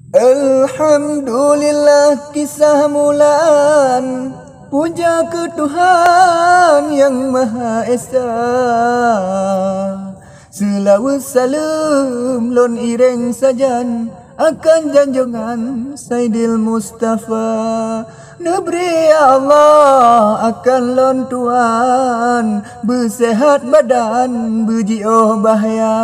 Alhamdulillah kisah mulaan, puja ke Tuhan yang Maha Esa. Selawat salam lon ireng sajan akan janjongan Saidil Mustafa. Nebri Allah akan lon tuan, bersehat badan, berji'oh bahaya.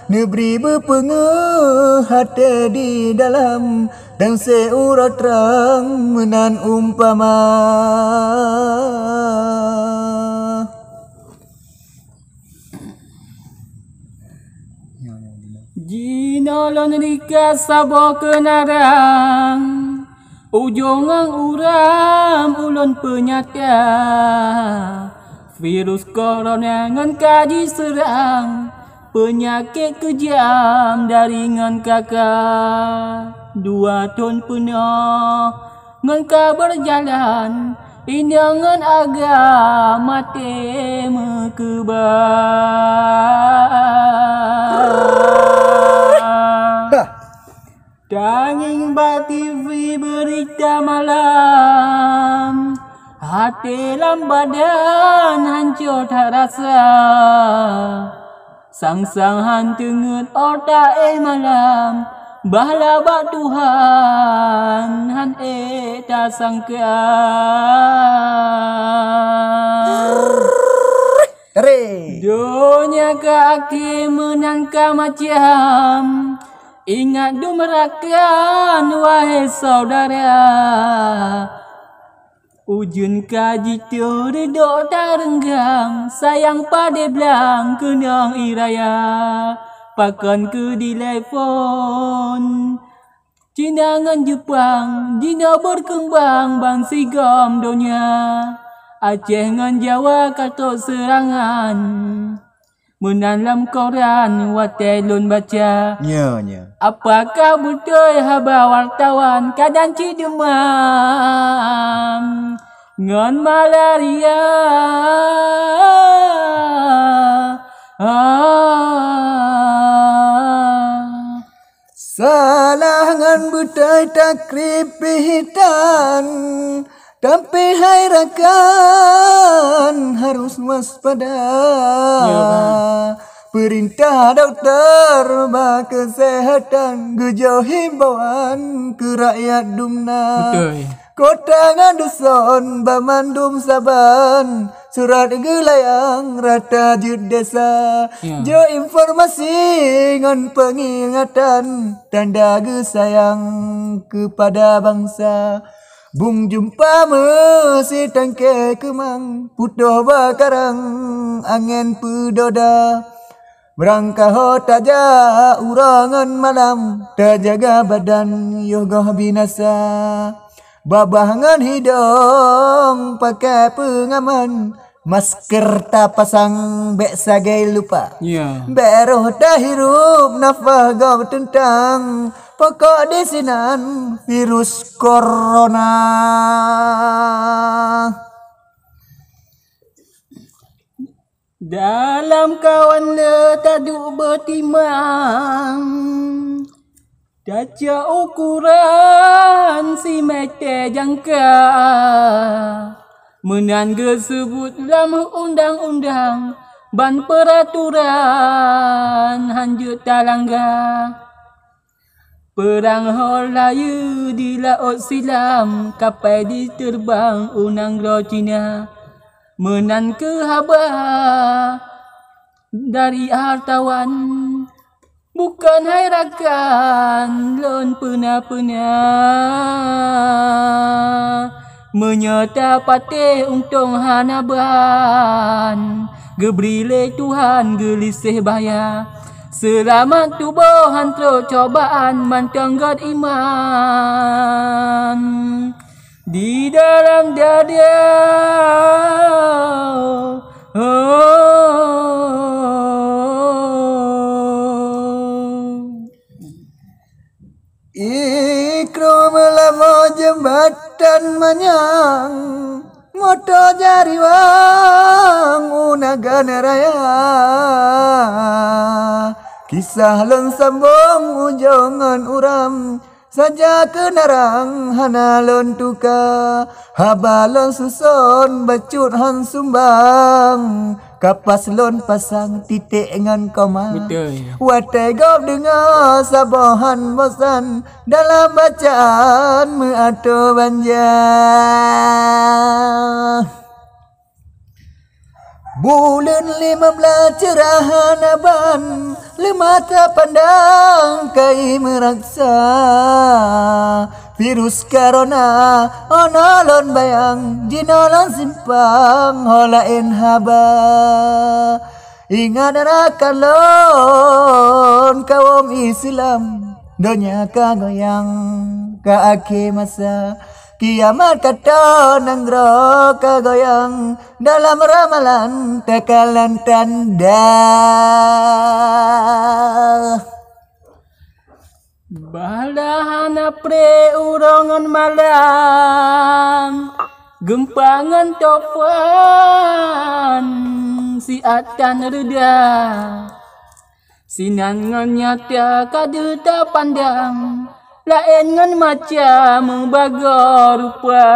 Nebri berpengeh hati di dalam, dan seurat terang menan umpama. Jina lon rika sabo kenarang, ujung ang uram ulon penyata. Virus corona ngan kaji serang, penyakit kejam dari ngan kakak. 2 tahun penuh ngan ka berjalan, ini ngan agak mati mekebal. Danging Mbak TV berita malam, hati dalam badan hancur tak rasa. Sang-sang hantungut otak malam, bahala bak Tuhan han tak sangka. Dunia kaki menangka macam, ingat dumerakan wahai saudara. Ujun kaji tu redok tak renggang, sayang pada belang kenang iraya. Pakan ke di telefon Cina ngan Jepang, Dina berkembang bang sigam dunia. Aceh ngan Jawa katok serangan, menalam koran watelun baca. Apakah betul haba wartawan kadang demam ngan malaria? Salah ngan betul takrib pihitan, tapi hai rakan harus waspada. Perintah dokter bah kesehatan, gejauh himbauan ke rakyat dumna. Betul. Kota ngaduson bamandum saban, surat gelayang rata jud desa. Jo informasi ngan pengingatan, tanda gesayang kepada bangsa. Bung jumpa mesi tangke kemang, putuh bakarang angin pedoda. Berangkah taja urangan malam, terjaga badan yoga binasa. Babangan hidung pakai pengaman, masker tak pasang bek sagai lupa. Beroh dah hirup nafas gau tentang, pokok desinan virus corona. Dalam kawan letaduk bertimang, daca ukuran si mete jangka, menan gesebut dalam undang-undang, ban peraturan hanjut talangga. Perang Holayu di laut silam, kapal diterbang unang ro Cina. Menan ke haba dari hartawan, bukan hai rakan lon pena-pena. Menyata patih untung hanaban, gebrile Tuhan gelisih bahaya. Selamat tubuh hantro cobaan, mantanggat iman di dalam dada. Ikro melamo jembatan manyang, moto jariwang unagan raya. Kisah lon sambung ujongan uram saja kenarang hana lon tuka habalon susun bacut han sumbang kapas lon pasang titik ngan koma Betul. watai gop dengar sabahan bosan dalam bacaan meato banja. Bulan 15 cerahan aban lemata pandang kai meraksa virus corona onolon bayang jinolon simpang holain haba ingat rakan lon kaum Islam donya kagoyang ka akhir masa kiamat kata nanggro kagoyang dalam ramalan tekalan tanda. Balahana pre urongan malam gempangan tofan si atan reda sinangan nyata kaduta pandang lain ngan macam bagor rupa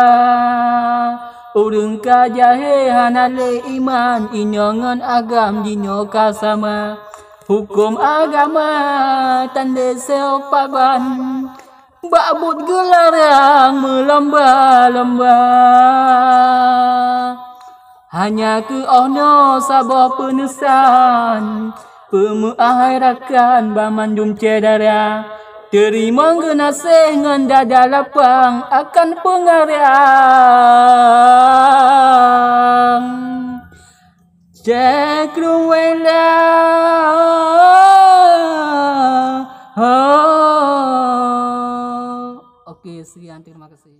urang ka jahe hanale iman inyongan agam dino kasama hukum agama tanda sepaban babut gelarang melomba-lomba hanya ke ono sabah penesan pemuahirakan bamandum cedara terima genaseh ngan dada lapang akan pengarang Cekrum wenda Oke, sekian terima kasih.